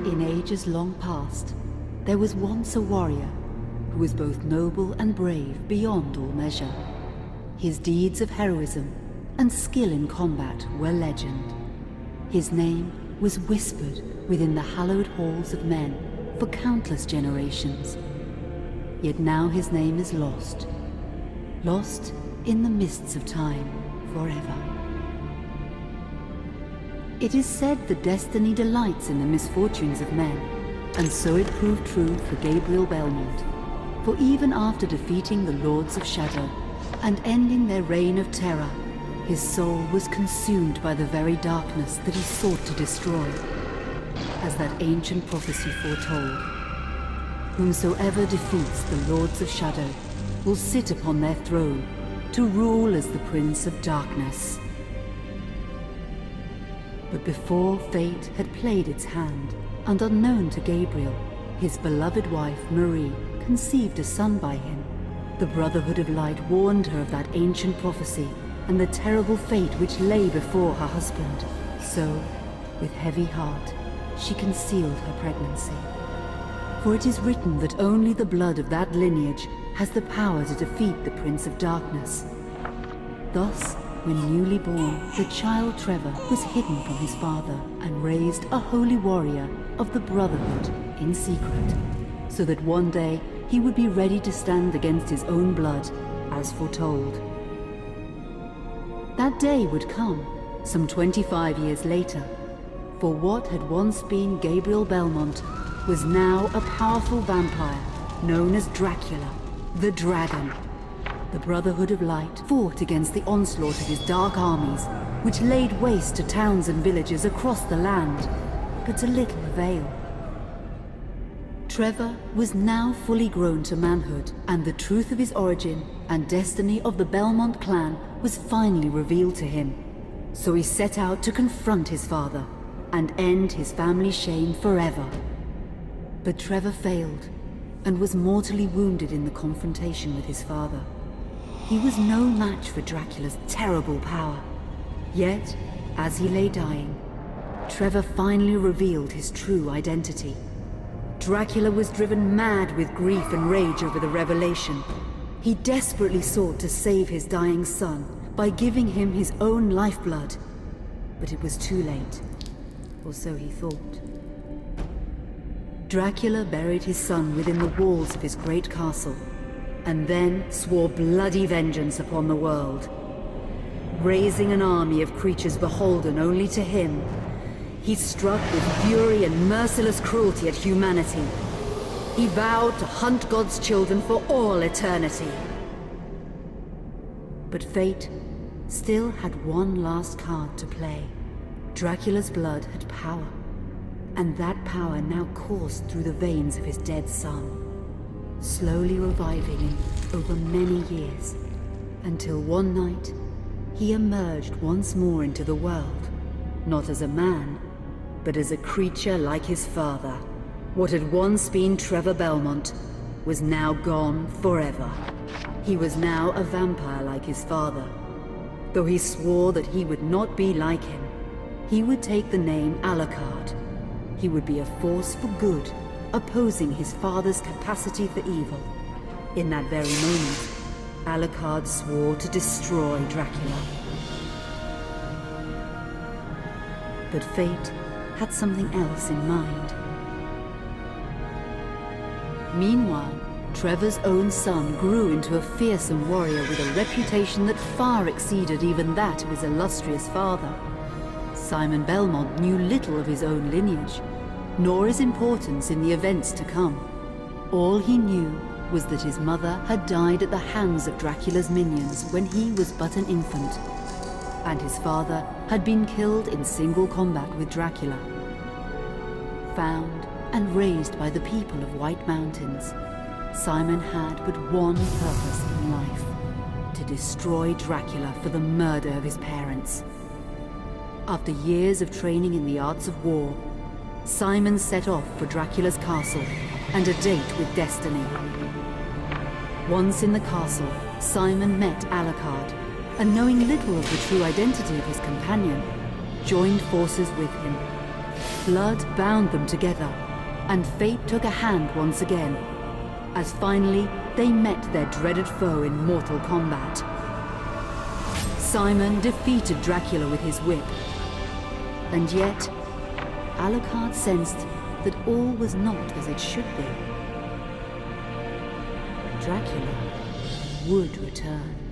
In ages long past, there was once a warrior who was both noble and brave beyond all measure. His deeds of heroism and skill in combat were legend. His name was whispered within the hallowed halls of men for countless generations. Yet now his name is lost. Lost in the mists of time forever. It is said that destiny delights in the misfortunes of men, and so it proved true for Gabriel Belmont. For even after defeating the Lords of Shadow and ending their reign of terror, his soul was consumed by the very darkness that he sought to destroy. As that ancient prophecy foretold, whomsoever defeats the Lords of Shadow will sit upon their throne to rule as the Prince of Darkness. But before fate had played its hand, and unknown to Gabriel, his beloved wife Marie conceived a son by him. The Brotherhood of Light warned her of that ancient prophecy and the terrible fate which lay before her husband. So, with heavy heart, she concealed her pregnancy. For it is written that only the blood of that lineage has the power to defeat the Prince of Darkness. Thus, when newly born, the child Trevor was hidden from his father and raised a holy warrior of the Brotherhood in secret, so that one day he would be ready to stand against his own blood, as foretold. That day would come, some 25 years later, for what had once been Gabriel Belmont was now a powerful vampire known as Dracula, the Dragon. The Brotherhood of Light fought against the onslaught of his dark armies, which laid waste to towns and villages across the land, but to little avail. Trevor was now fully grown to manhood, and the truth of his origin and destiny of the Belmont clan was finally revealed to him. So he set out to confront his father and end his family's shame forever. But Trevor failed and was mortally wounded in the confrontation with his father. He was no match for Dracula's terrible power. Yet, as he lay dying, Trevor finally revealed his true identity. Dracula was driven mad with grief and rage over the revelation. He desperately sought to save his dying son by giving him his own lifeblood. But it was too late, or so he thought. Dracula buried his son within the walls of his great castle, and then swore bloody vengeance upon the world. Raising an army of creatures beholden only to him, he struck with fury and merciless cruelty at humanity. He vowed to hunt God's children for all eternity. But fate still had one last card to play. Dracula's blood had power, and that power now coursed through the veins of his dead son, slowly reviving him over many years, until one night he emerged once more into the world, not as a man, but as a creature like his father. What had once been Trevor Belmont was now gone forever. He was now a vampire like his father. Though he swore that he would not be like him, he would take the name Alucard. He would be a force for good, opposing his father's capacity for evil. In that very moment, Alucard swore to destroy Dracula. But fate had something else in mind. Meanwhile, Trevor's own son grew into a fearsome warrior with a reputation that far exceeded even that of his illustrious father. Simon Belmont knew little of his own lineage, nor his importance in the events to come. All he knew was that his mother had died at the hands of Dracula's minions when he was but an infant, and his father had been killed in single combat with Dracula. Found and raised by the people of White Mountains, Simon had but one purpose in life: to destroy Dracula for the murder of his parents. After years of training in the arts of war, Simon set off for Dracula's castle and a date with destiny. Once in the castle, Simon met Alucard, and knowing little of the true identity of his companion, joined forces with him. Blood bound them together, and fate took a hand once again, as finally they met their dreaded foe in mortal combat. Simon defeated Dracula with his whip, and yet Alucard sensed that all was not as it should be. Dracula would return.